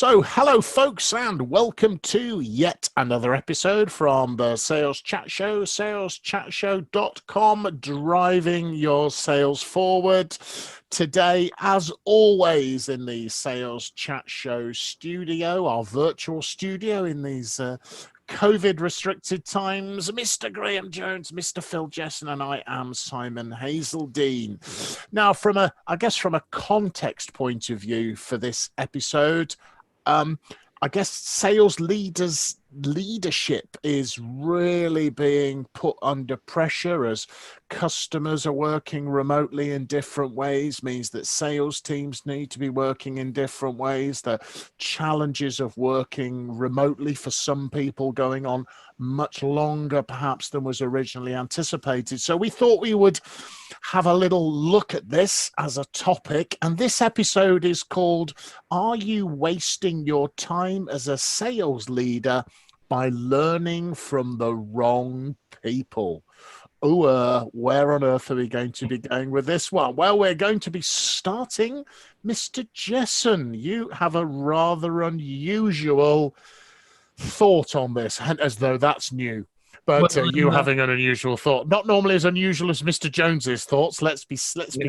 So, hello, folks, and welcome to yet another episode from the Sales Chat Show, saleschatshow.com, driving your sales forward. Today, as always, in the Sales Chat Show studio, our virtual studio in these COVID-restricted times, Mr. Graham Jones, Mr. Phil Jessen, and I am Simon Hazeldine. Now, from a context point of view for this episode, I guess sales leadership is really being put under pressure as customers are working remotely in different ways, means that sales teams need to be working in different ways. The challenges of working remotely for some people going on much longer perhaps than was originally anticipated. So we thought we would have a little look at this as a topic. And this episode is called, Are You Wasting Your Time as a Sales Leader by Learning from the Wrong People? Where on earth are we going to be going with this one? Well, we're going to be starting. Mr. Jessen, you have a rather unusual thought on this, as though that's new. But you having an unusual thought, not normally as unusual as Mr. Jones's thoughts. Let's be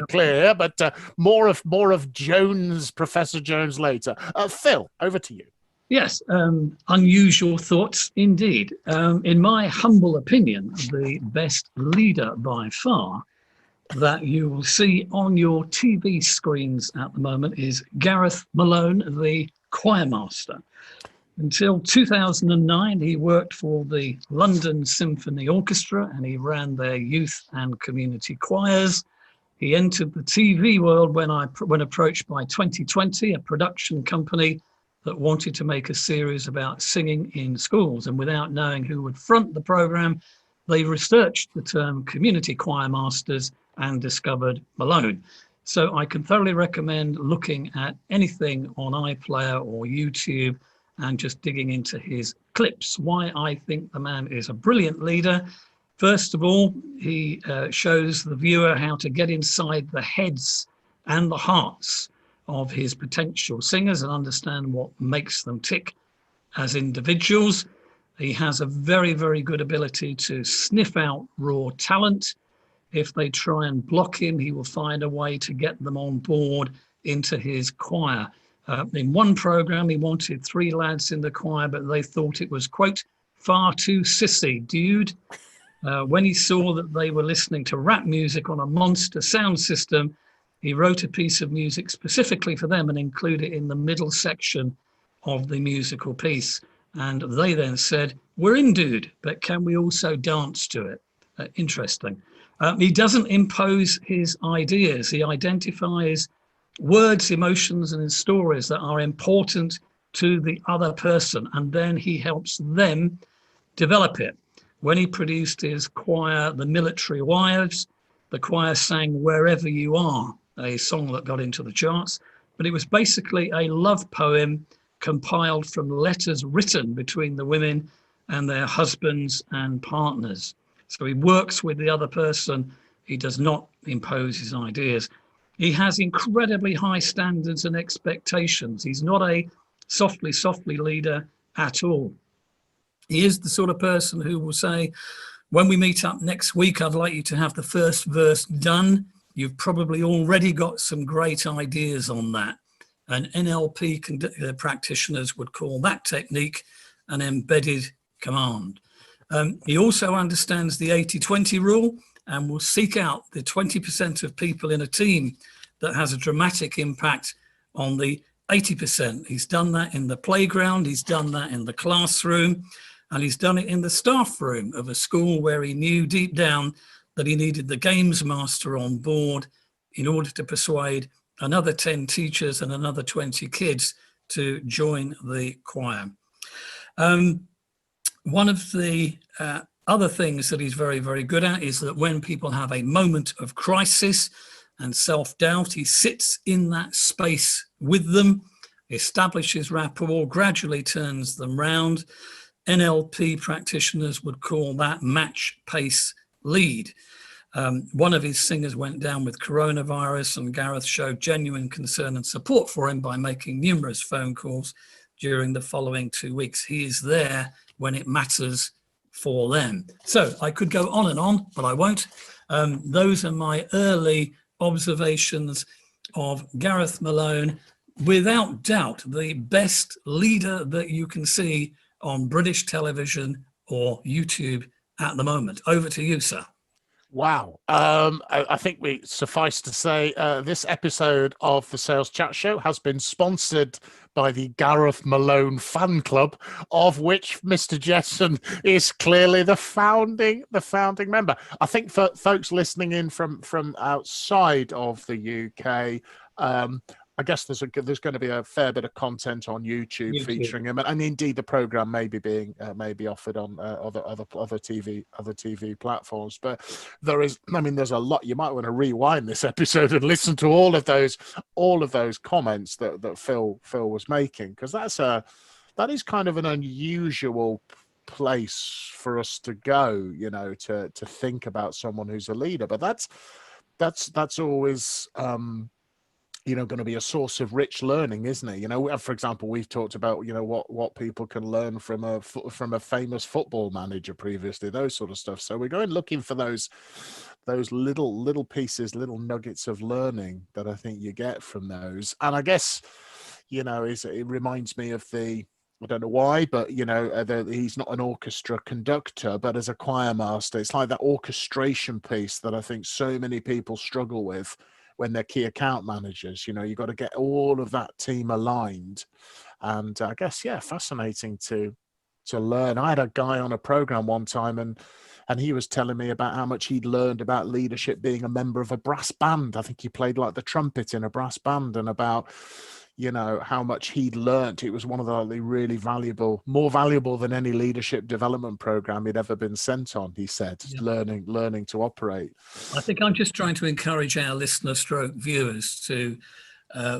clear, but more of Jones, Professor Jones later. Phil, over to you. Yes, unusual thoughts indeed. In my humble opinion, the best leader by far that you will see on your TV screens at the moment is Gareth Malone, the choir master. Until 2009, he worked for the London Symphony Orchestra and he ran their youth and community choirs. He entered the TV world when approached by 2020, a production company that wanted to make a series about singing in schools. And without knowing who would front the program, they researched the term community choir masters and discovered Malone. So I can thoroughly recommend looking at anything on iPlayer or YouTube and just digging into his clips. Why I think the man is a brilliant leader. First of all, he shows the viewer how to get inside the heads and the hearts of his potential singers and understand what makes them tick as individuals. He has a very, very good ability to sniff out raw talent. If they try and block him, he will find a way to get them on board into his choir. In one program, he wanted 3 lads in the choir, but they thought it was, quote, far too sissy, dude. When he saw that they were listening to rap music on a monster sound system, he wrote a piece of music specifically for them and included it in the middle section of the musical piece. And they then said, we're in, dude, but can we also dance to it? Interesting. He doesn't impose his ideas. He identifies words, emotions, and stories that are important to the other person, and then he helps them develop it. When he produced his choir, The Military Wives, the choir sang Wherever You Are, a song that got into the charts, but it was basically a love poem compiled from letters written between the women and their husbands and partners. So he works with the other person. He does not impose his ideas. He has incredibly high standards and expectations. He's not a softly leader at all. He is the sort of person who will say, when we meet up next week, I'd like you to have the first verse done. You've probably already got some great ideas on that. And NLP practitioners would call that technique an embedded command. He also understands the 80-20 rule and will seek out the 20% of people in a team that has a dramatic impact on the 80%. He's done that in the playground, he's done that in the classroom, and he's done it in the staff room of a school where he knew deep down that he needed the games master on board in order to persuade another 10 teachers and another 20 kids to join the choir. One of the other things that he's very, very good at is that when people have a moment of crisis and self-doubt, he sits in that space with them, establishes rapport, gradually turns them round. NLP practitioners would call that match pace lead. One of his singers went down with coronavirus and Gareth showed genuine concern and support for him by making numerous phone calls during the following 2 weeks. He is there when it matters for them. So I could go on and on, but I won't. Those are my early observations of Gareth Malone. Without doubt, the best leader that you can see on British television or YouTube at the moment. Over to you, sir. Wow. I think we suffice to say this episode of the Sales Chat Show has been sponsored by the Gareth Malone fan club, of which Mr. Jetson is clearly the founding member. I think for folks listening in from outside of the UK, I guess there's going to be a fair bit of content on YouTube featuring him, and indeed the program may be offered on other TV platforms. But there's a lot. You might want to rewind this episode and listen to all of those comments that Phil was making, because that is kind of an unusual place for us to go, to think about someone who's a leader. But that's always going to be a source of rich learning, isn't it? For example, we've talked about what people can learn from a famous football manager previously, those sort of stuff. So we're going looking for those little pieces, little nuggets of learning that I think you get from those. And I guess it reminds me of I don't know why, but he's not an orchestra conductor, but as a choir master, it's like that orchestration piece that I think so many people struggle with when they're key account managers. You've got to get all of that team aligned. And I guess, fascinating to learn. I had a guy on a program one time, and he was telling me about how much he'd learned about leadership being a member of a brass band. I think he played like the trumpet in a brass band, and about how much he'd learned. It was one of the really more valuable than any leadership development program he'd ever been sent on, he said. Learning to operate. I think I'm just trying to encourage our viewers to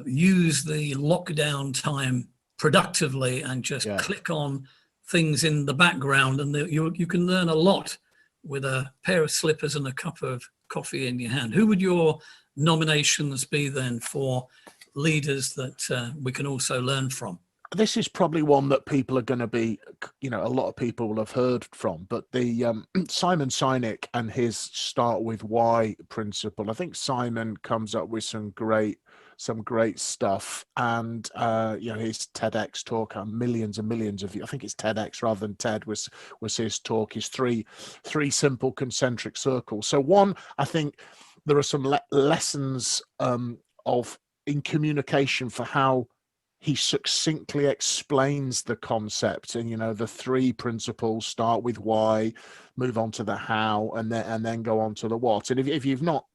use the lockdown time productively and just click on things in the background, and you can learn a lot with a pair of slippers and a cup of coffee in your hand. Who would your nominations be then for leaders that we can also learn from? This is probably one that people are going to be, a lot of people will have heard from, but the Simon Sinek and his start with why principle. I think Simon comes up with some great stuff, and his TEDx talk, millions and millions of, I think it's TEDx rather than TED was his talk, his three simple concentric circles. So one, I think there are some lessons in communication for how he succinctly explains the concept, and the three principles: start with why, move on to the how, and then go on to the what. And if you've not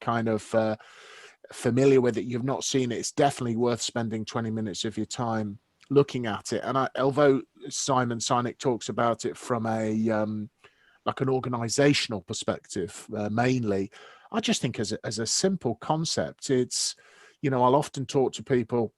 kind of familiar with it, you've not seen it, it's definitely worth spending 20 minutes of your time looking at it. And although Simon Sinek talks about it from an organizational perspective mainly, I just think as a simple concept, it's, I'll often talk to people,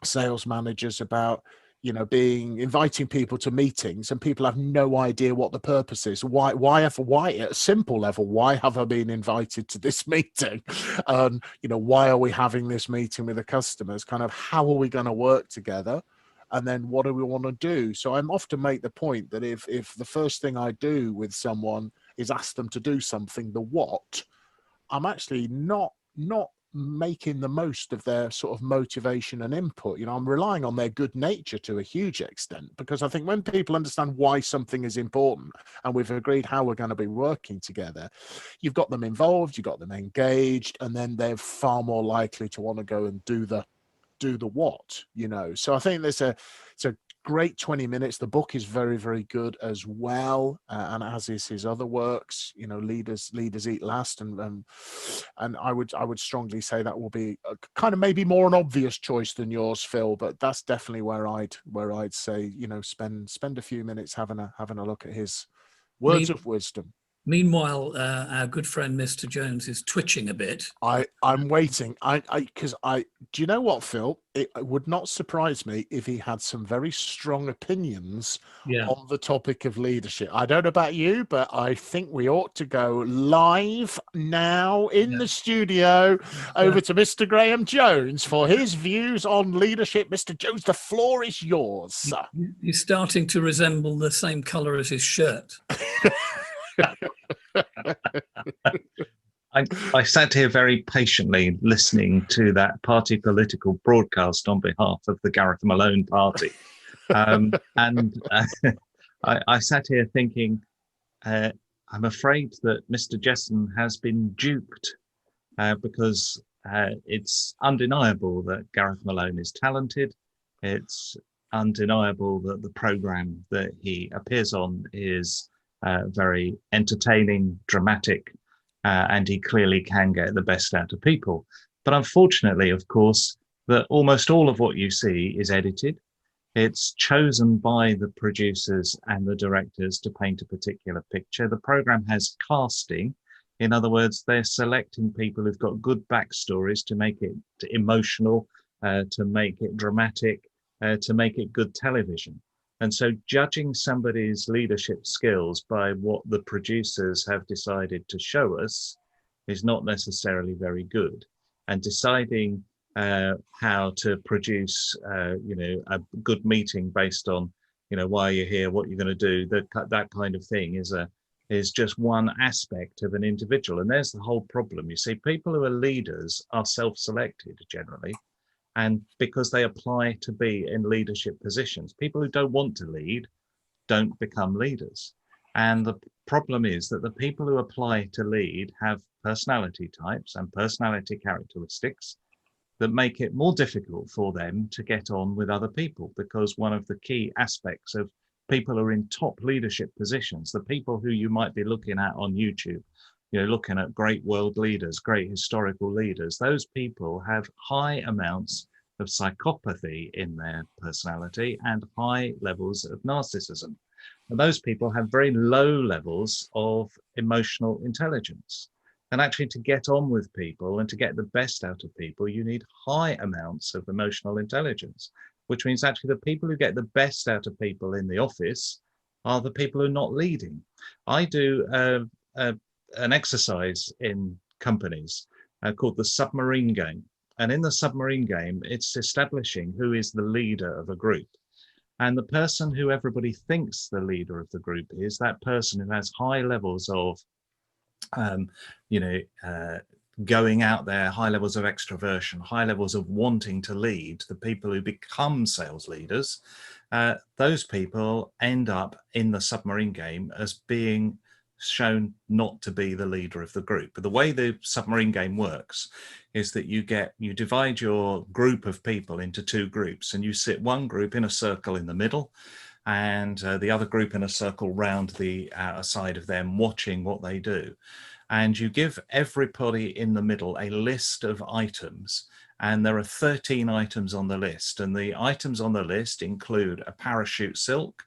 sales managers, about inviting people to meetings, and people have no idea what the purpose is. Why at a simple level, why have I been invited to this meeting? Why are we having this meeting with the customers? Kind of, how are we going to work together? And then what do we want to do? So I'm often make the point that if the first thing I do with someone is ask them to do something, the what, I'm actually not making the most of their sort of motivation and input. I'm relying on their good nature to a huge extent, because I think when people understand why something is important and we've agreed how we're going to be working together, you've got them involved, you've got them engaged, and then they're far more likely to want to go and do the what. So I think it's a great 20 minutes. The book is very, very good as well, and as is his other works, Leaders Eat Last, and I would strongly say that will be a kind of maybe more an obvious choice than yours, Phil, but that's definitely where I'd say spend a few minutes having a look at his words of wisdom. Meanwhile, our good friend Mr. Jones is twitching a bit. I'm waiting. Because do you know what, Phil? It would not surprise me if he had some very strong opinions on the topic of leadership. I don't know about you, but I think we ought to go live now in the studio over to Mr. Graham Jones for his views on leadership. Mr. Jones, the floor is yours. He's starting to resemble the same colour as his shirt. I sat here very patiently listening to that party political broadcast on behalf of the Gareth Malone party. I sat here thinking, I'm afraid that Mr. Jessen has been duped because it's undeniable that Gareth Malone is talented. It's undeniable that the programme that he appears on is very entertaining, dramatic, and he clearly can get the best out of people. But unfortunately, of course, that almost all of what you see is edited. It's chosen by the producers and the directors to paint a particular picture. The program has casting. In other words, they're selecting people who've got good backstories to make it emotional, to make it dramatic, to make it good television. And so judging somebody's leadership skills by what the producers have decided to show us is not necessarily very good. And deciding how to produce, a good meeting based on, why you're here, what you're going to do, that kind of thing is just one aspect of an individual. And there's the whole problem. You see, people who are leaders are self-selected generally, and because they apply to be in leadership positions. People who don't want to lead don't become leaders. And the problem is that the people who apply to lead have personality types and personality characteristics that make it more difficult for them to get on with other people, because one of the key aspects of people who are in top leadership positions, the people who you might be looking at on YouTube, looking at great world leaders, great historical leaders, those people have high amounts of psychopathy in their personality and high levels of narcissism. And those people have very low levels of emotional intelligence. And actually, to get on with people and to get the best out of people, you need high amounts of emotional intelligence, which means actually the people who get the best out of people in the office are the people who are not leading. I do an exercise in companies called the submarine game. And in the submarine game, it's establishing who is the leader of a group. And the person who everybody thinks the leader of the group is that person who has high levels of, going out there, high levels of extroversion, high levels of wanting to lead. The people who become sales leaders, those people end up in the submarine game as being shown not to be the leader of the group. But the way the submarine game works is that you divide your group of people into two groups, and you sit one group in a circle in the middle and the other group in a circle round the side of them, watching what they do. And you give everybody in the middle a list of items, and there are 13 items on the list, and the items on the list include a parachute silk,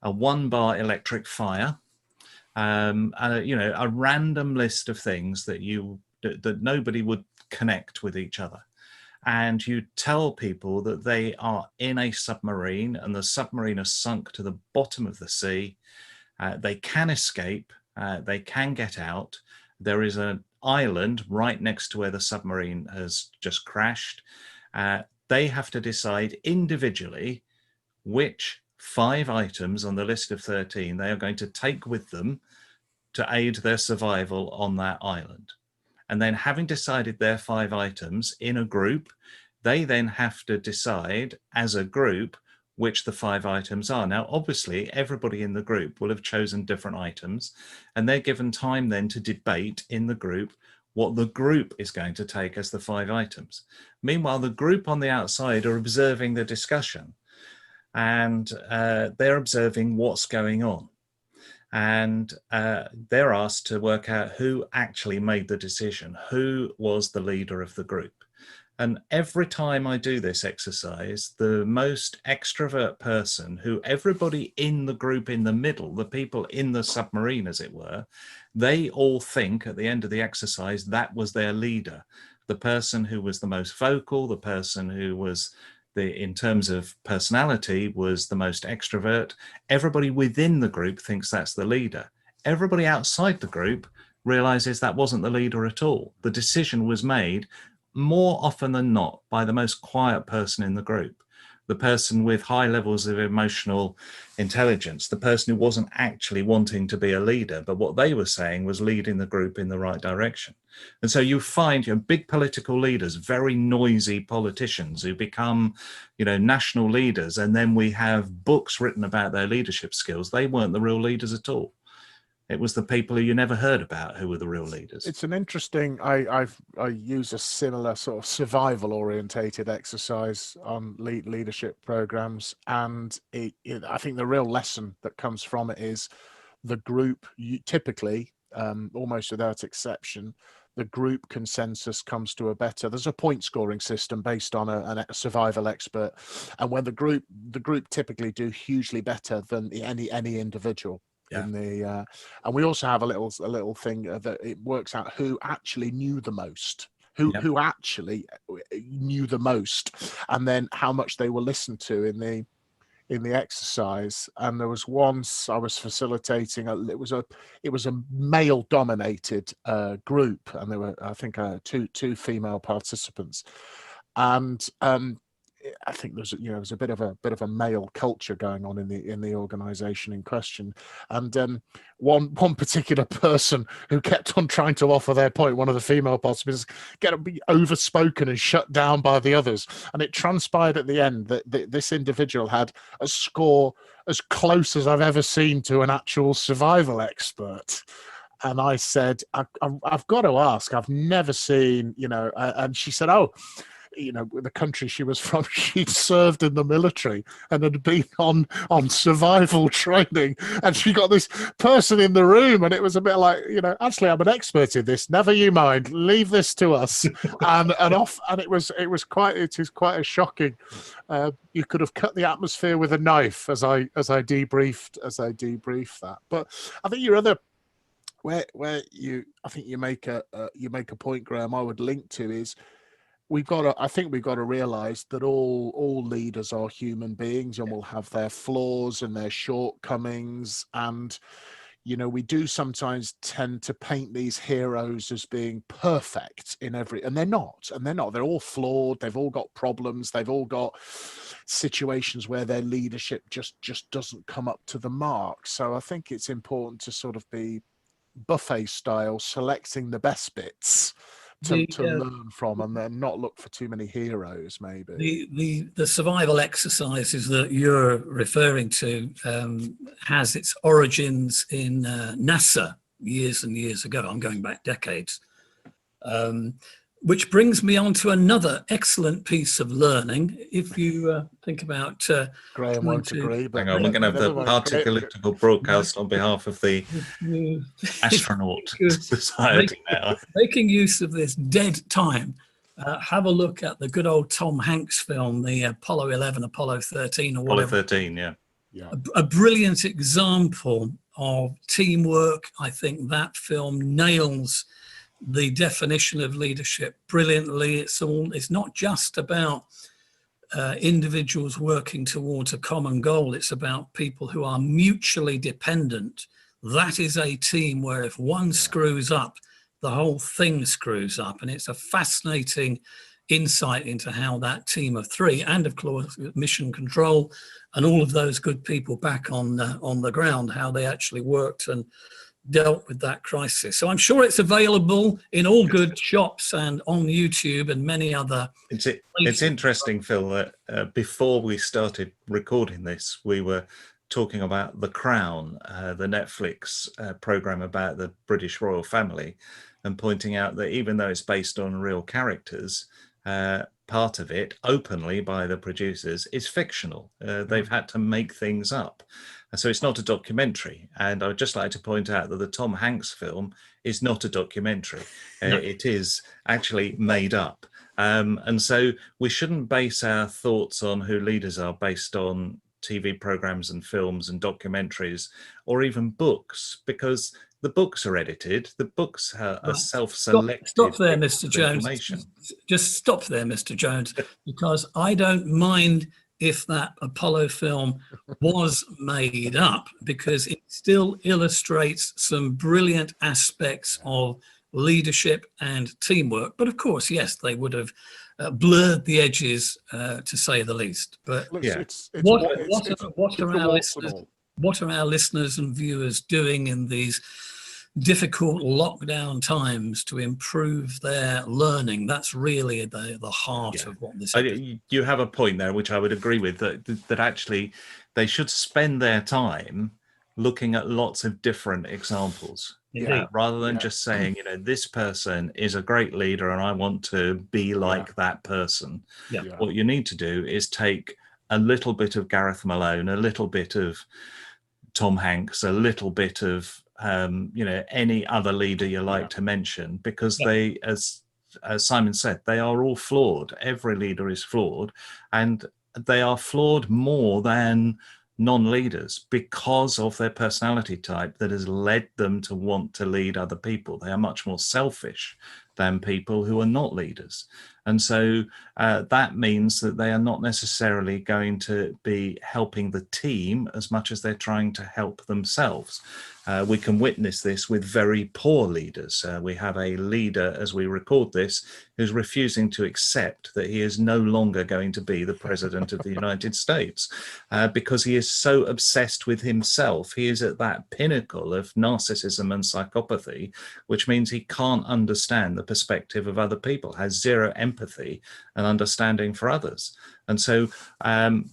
a 1-bar electric fire, a random list of things that nobody would connect with each other. And you tell people that they are in a submarine, and the submarine is sunk to the bottom of the sea. They can escape, they can get out. There is an island right next to where the submarine has just crashed. They have to decide individually which 5 items on the list of 13 they are going to take with them to aid their survival on that island. And then, having decided their 5 items in a group, they then have to decide as a group which the 5 items are. Now, obviously, everybody in the group will have chosen different items, and they're given time then to debate in the group what the group is going to take as the 5 items. Meanwhile, the group on the outside are observing the discussion, and they're observing what's going on. And they're asked to work out who actually made the decision, who was the leader of the group. And every time I do this exercise, the most extrovert person, who everybody in the group in the middle, the people in the submarine, as it were, they all think at the end of the exercise that was their leader. The person who was the most vocal, the person who was in terms of personality, was the most extrovert. Everybody within the group thinks that's the leader. Everybody outside the group realizes that wasn't the leader at all. The decision was made more often than not by the most quiet person in the group, the person with high levels of emotional intelligence, the person who wasn't actually wanting to be a leader, but what they were saying was leading the group in the right direction. And so you find big political leaders, very noisy politicians who become, national leaders, and then we have books written about their leadership skills. They weren't the real leaders at all. It was the people who you never heard about who were the real leaders. It's an interesting, I use a similar sort of survival orientated exercise on leadership programs. And I think the real lesson that comes from it is the group, typically, almost without exception, the group consensus comes to there's a point scoring system based on a survival expert. And when the group typically do hugely better than any individual. Yeah. And we also have a little thing that it works out who actually knew the most, who actually knew the most, and then how much they were listened to in the exercise. And there was once I was facilitating it was a male dominated group, and there were, I think, two female participants, and I think there's a bit of a male culture going on in the organization in question. And one particular person who kept on trying to offer their point, one of the female participants, get to be overspoken and shut down by the others. And it transpired at the end that this individual had a score as close as I've ever seen to an actual survival expert. And I said, I've got to ask, I've never seen, and she said, oh, the country she was from, she'd served in the military and had been on survival training, and she got this person in the room, and it was a bit like, actually, I'm an expert in this, never you mind, leave this to us. and off, and it is quite a shocking, you could have cut the atmosphere with a knife as I debriefed that. But I think your other, where you make a point, Graham, I would link to is, we've got to realize that all leaders are human beings and will have their flaws and their shortcomings. And, we do sometimes tend to paint these heroes as being perfect and they're not. They're all flawed. They've all got problems. They've all got situations where their leadership just doesn't come up to the mark. So I think it's important to sort of be buffet style, selecting the best bits to learn from, and then not look for too many heroes. Maybe the survival exercises that you're referring to has its origins in NASA years and years ago. I'm going back decades, which brings me on to another excellent pice of learning. If you think about Graham won't agree, but hang on, we're going to have the political broadcast on behalf of the astronaut society now. Making use of this dead time, have a look at the good old Tom Hanks film, the Apollo 11, Apollo 13, or whatever. Apollo 13, yeah. A brilliant example of teamwork. I think that film nails the definition of leadership brilliantly. It's not just about individuals working towards a common goal. It's about people who are mutually dependent. That is a team where if one screws up, the whole thing screws up. And it's a fascinating insight into how that team of three, and of course mission control and all of those good people back on the ground, how they actually worked and dealt with that crisis. So I'm sure it's available in all good shops and on YouTube and many other places. It's interesting, Phil, that before we started recording this, we were talking about The Crown, the Netflix program about the British royal family, and pointing out that even though it's based on real characters, part of it, openly by the producers, is fictional. They've had to make things up. So it's not a documentary. And I would just like to point out that the Tom Hanks film is not a documentary. No. It is actually made up. And so we shouldn't base our thoughts on who leaders are based on TV programs and films and documentaries or even books, because the books are edited, the books are Right. self-selected Stop there, bits Mr. of Jones. information. Just stop there, Mr. Jones, because I don't mind if that Apollo film was made up, because it still illustrates some brilliant aspects of leadership and teamwork. But of course, yes, they would have blurred the edges, to say the least. But Look, Yeah. it's what are the our warts and listeners? all. What are our listeners and viewers doing in these difficult lockdown times to improve their learning? That's really the heart Yeah. of what this episode. You have a point there, which I would agree with, that actually they should spend their time looking at lots of different examples. Indeed. Rather than Yeah. just saying, this person is a great leader and I want to be like that person. Yeah. What you need to do is take a little bit of Gareth Malone, a little bit of Tom Hanks, a little bit of any other leader you like to mention, because Yeah. they, as Simon said, they are all flawed. Every leader is flawed, and they are flawed more than non-leaders because of their personality type that has led them to want to lead other people. They are much more selfish than people who are not leaders. And so that means that they are not necessarily going to be helping the team as much as they're trying to help themselves. We can witness this with very poor leaders. We have a leader, as we record this, who's refusing to accept that he is no longer going to be the president of the United States because he is so obsessed with himself. He is at that pinnacle of narcissism and psychopathy, which means he can't understand the perspective of other people, has zero empathy and understanding for others. And so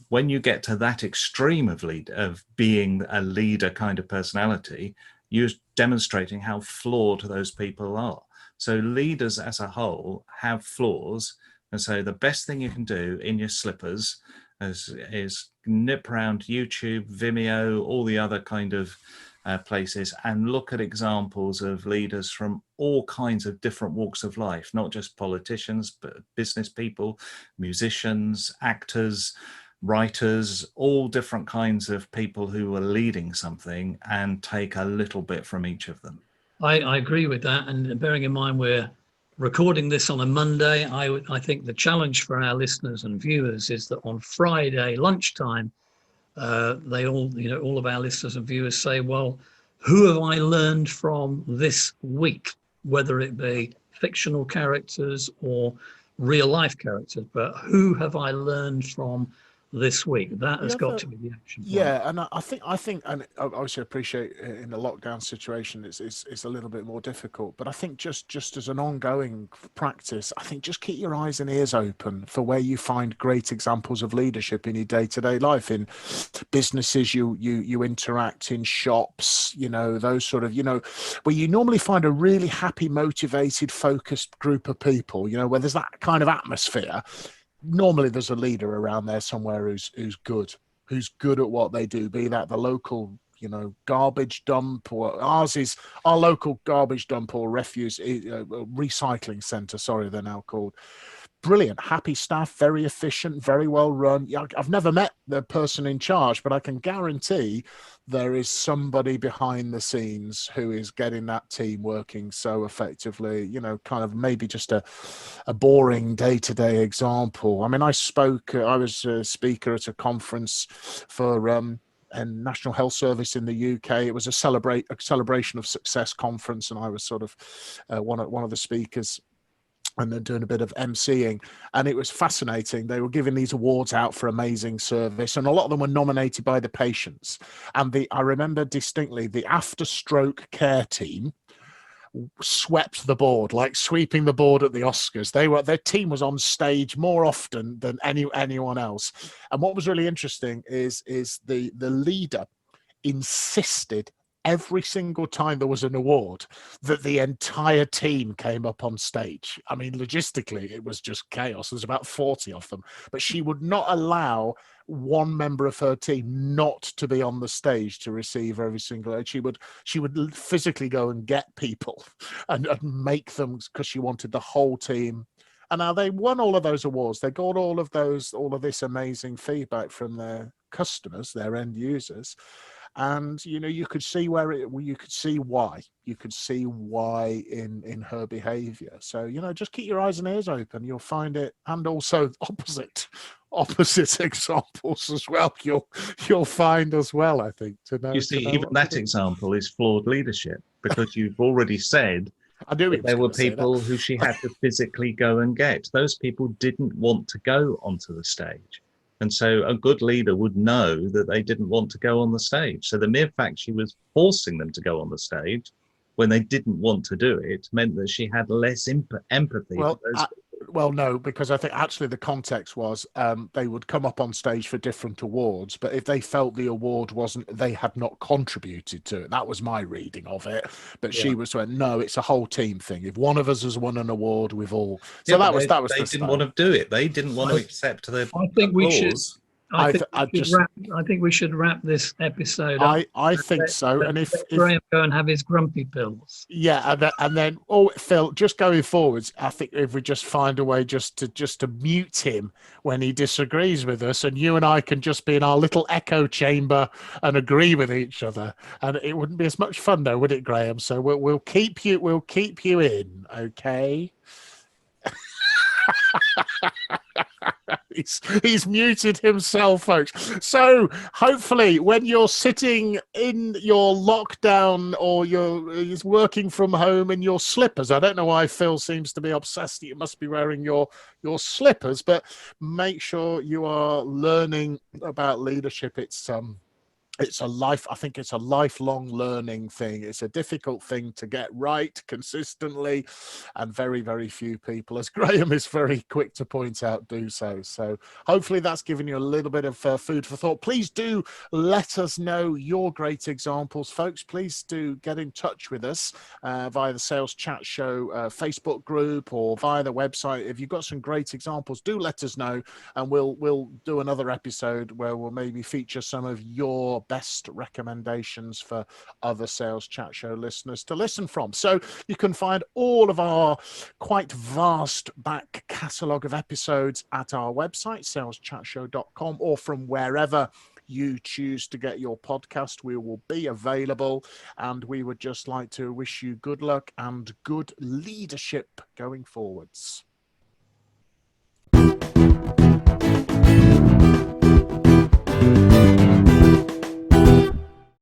when you get to that extreme of being a leader kind of personality, you're demonstrating how flawed those people are. So leaders as a whole have flaws. And so the best thing you can do in your slippers is nip around YouTube, Vimeo, all the other kind of places, and look at examples of leaders from all kinds of different walks of life, not just politicians, but business people, musicians, actors, writers, all different kinds of people who are leading something, and take a little bit from each of them. I agree with that. And bearing in mind we're recording this on a Monday, I think the challenge for our listeners and viewers is that on Friday lunchtime, they all of our listeners and viewers say, well, who have I learned from this week, whether it be fictional characters or real life characters, but who have I learned from this week? That has got to be the action point. Yeah, and I think, and I obviously appreciate in the lockdown situation, it's a little bit more difficult. But I think just as an ongoing practice, I think just keep your eyes and ears open for where you find great examples of leadership in your day-to-day life, in businesses you interact, in shops, those sort of, where you normally find a really happy, motivated, focused group of people, where there's that kind of atmosphere. Normally there's a leader around there somewhere who's good at what they do, be that the local garbage dump, or our local garbage dump or refuse recycling center, sorry, they're now called. Brilliant, happy staff, very efficient, very well run. I've never met the person in charge, but I can guarantee there is somebody behind the scenes who is getting that team working so effectively. Kind of maybe just a boring day-to-day example. I mean, I was a speaker at a conference for and National Health Service in the UK. It was a celebration of success conference, and I was sort of one of the speakers, and then doing a bit of emceeing, and it was fascinating. They were giving these awards out for amazing service, and a lot of them were nominated by the patients. And I remember distinctly the after stroke care team swept the board, like sweeping the board at the Oscars. Their team was on stage more often than anyone else. And what was really interesting is the leader insisted every single time there was an award that the entire team came up on stage. I mean, logistically, it was just chaos. There's about 40 of them, but she would not allow one member of her team not to be on the stage to receive every single. She would physically go and get people and make them, because she wanted the whole team. And now they won all of those awards. They got all of this amazing feedback from their customers, their end users. And you could see you could see why in her behavior. So just keep your eyes and ears open. You'll find it. And also opposite examples as well, you'll find as well, I think, to know. You see, to know even what to that do. example is flawed leadership, because you've already said I knew he that was there were going to say that. people who she had to physically go and get. Those people didn't want to go onto the stage. And so a good leader would know that they didn't want to go on the stage. So the mere fact she was forcing them to go on the stage when they didn't want to do it meant that she had less empathy for Well, those. no, because I think actually the context was they would come up on stage for different awards, but if they felt the award they had not contributed to it. That was my reading of it. But she was saying, no, it's a whole team thing. If one of us has won an award, we've all. So Yeah, that was they the didn't want to do it. They didn't want to accept the I think we should. applause. I think we should wrap this episode up. I think so. And if Graham go and have his grumpy pills. Yeah, and then Phil, just going forwards, I think if we just find a way just to mute him when he disagrees with us, and you and I can just be in our little echo chamber and agree with each other, and it wouldn't be as much fun, though, would it, Graham? So we'll keep you in, okay? He's muted himself, folks. So hopefully when you're sitting in your lockdown or he's working from home in your slippers, I don't know why Phil seems to be obsessed that you must be wearing your slippers, but make sure you are learning about leadership. I think it's a lifelong learning thing. It's a difficult thing to get right consistently, and very, very few people, as Graham is very quick to point out, do so. So hopefully that's given you a little bit of food for thought. Please do let us know your great examples, folks. Please do get in touch with us via the Sales Chat Show Facebook group or via the website. If you've got some great examples, do let us know, and we'll do another episode where we'll maybe feature some of your best recommendations for other Sales Chat Show listeners to listen from. So you can find all of our quite vast back catalogue of episodes at our website, saleschatshow.com, or from wherever you choose to get your podcast. We will be available, and we would just like to wish you good luck and good leadership going forwards.